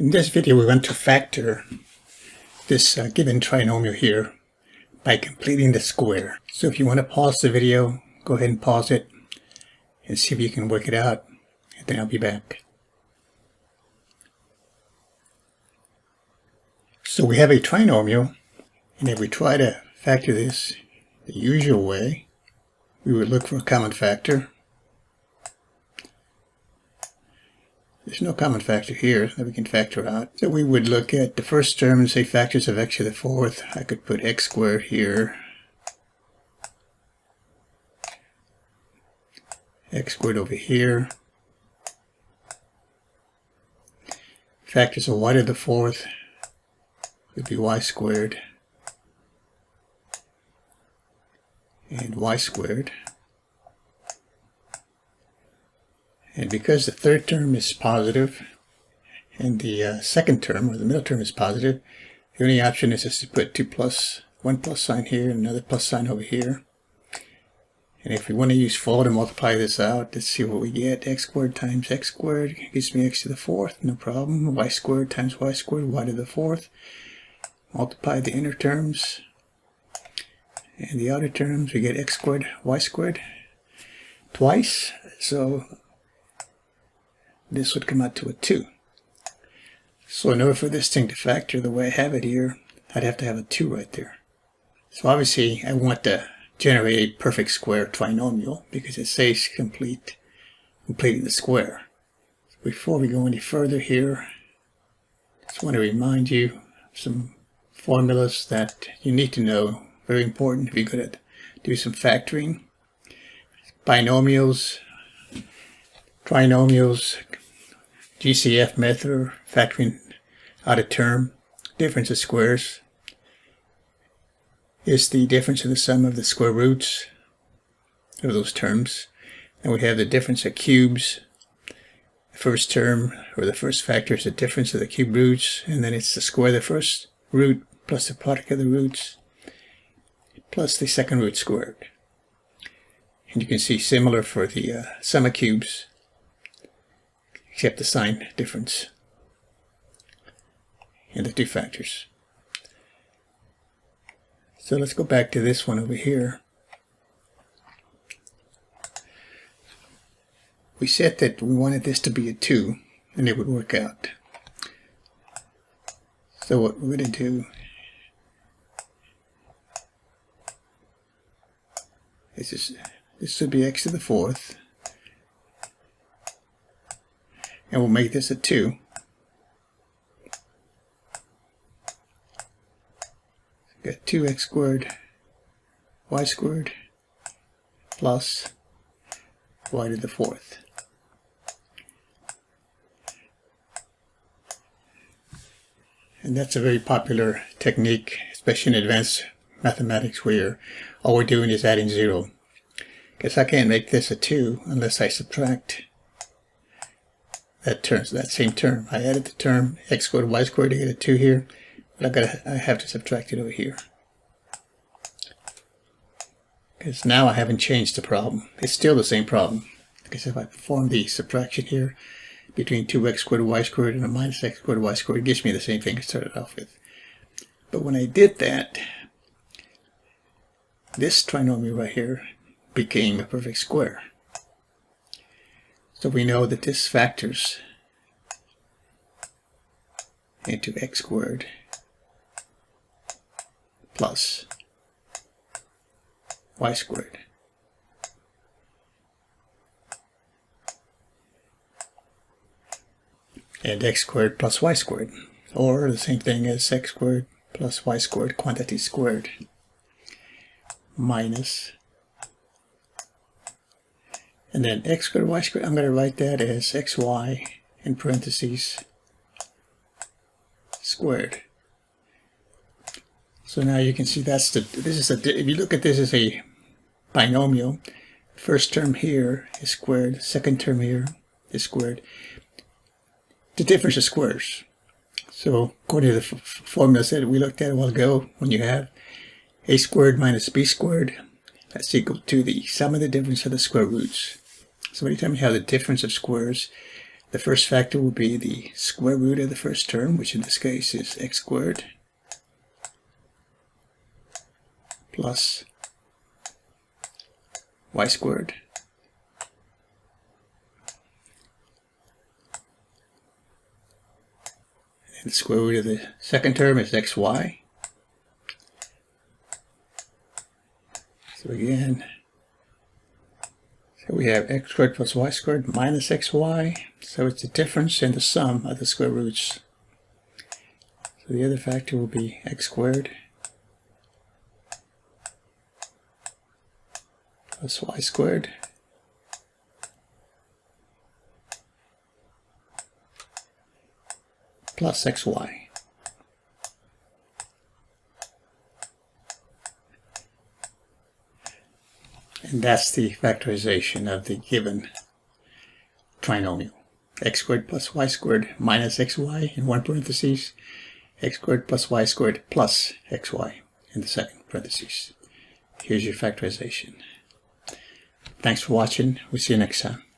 In this video, we want to factor this given trinomial here by completing the square. So if you want to pause the video, go ahead and pause it and see if you can work it out, and then I'll be back. So we have a trinomial, and if we try to factor this the usual way, we would look for a common factor. There's no common factor here that we can factor out. So we would look at the first term and say factors of x to the fourth. I could put x squared here, x squared over here. Factors of y to the fourth would be y squared and y squared. And because the third term is positive and the second term, or the middle term, is positive, the only option is just to put one plus sign here and another plus sign over here. And if we want to use 4 to multiply this out, let's see what we get. X squared times x squared gives me x to the fourth, no problem. Y squared times y squared, y to the fourth. Multiply the inner terms and the outer terms, we get x squared, y squared twice. So this would come out to a 2. So in order for this thing to factor the way I have it here, I'd have to have a 2 right there. So obviously I want to generate a perfect square trinomial because it says completing the square. So before we go any further here, I just want to remind you of some formulas that you need to know. Very important if you're going to do some factoring. Binomials, trinomials, GCF method, or factoring out a term. Difference of squares is the difference of the sum of the square roots of those terms. And we have the difference of cubes. The first term, or the first factor, is the difference of the cube roots, and then it's the square of the first root plus the product of the roots plus the second root squared. And you can see similar for the sum of cubes, except the sign difference in the two factors. So let's go back to this one over here. We said that we wanted this to be a 2 and it would work out. So what we're going to do is this would be x to the fourth, and we'll make this a 2. Got 2x squared, y squared, plus y to the fourth. And that's a very popular technique, especially in advanced mathematics, where all we're doing is adding 0. Because I can't make this a 2 unless I subtract that term, so that same term. I added the term x squared, y squared to get a 2 here, but I have to subtract it over here. Because now I haven't changed the problem. It's still the same problem. Because if I perform the subtraction here between 2x squared y squared and a minus x squared y squared, it gives me the same thing I started off with. But when I did that, this trinomial right here became a perfect square. So we know that this factors into x squared plus y squared. And x squared plus y squared, or the same thing as x squared plus y squared quantity squared, minus, and then x squared y squared, I'm going to write that as xy in parentheses squared. So now you can see if you look at this as a binomial, first term here is squared, second term here is squared. The difference of squares. So according to the formula that we looked at a while ago, when you have a squared minus b squared, that's equal to the sum of the difference of the square roots. So anytime you have the difference of squares, The first factor will be the square root of the first term, which in this case is x squared plus y squared and the square root of the second term is xy. So again, so we have x squared plus y squared minus xy. So it's the difference in the sum of the square roots. So the other factor will be x squared plus y squared plus xy. And that's the factorization of the given trinomial. X squared plus y squared minus xy in one parenthesis, x squared plus y squared plus xy in the second parenthesis. Here's your factorization. Thanks for watching. We'll see you next time.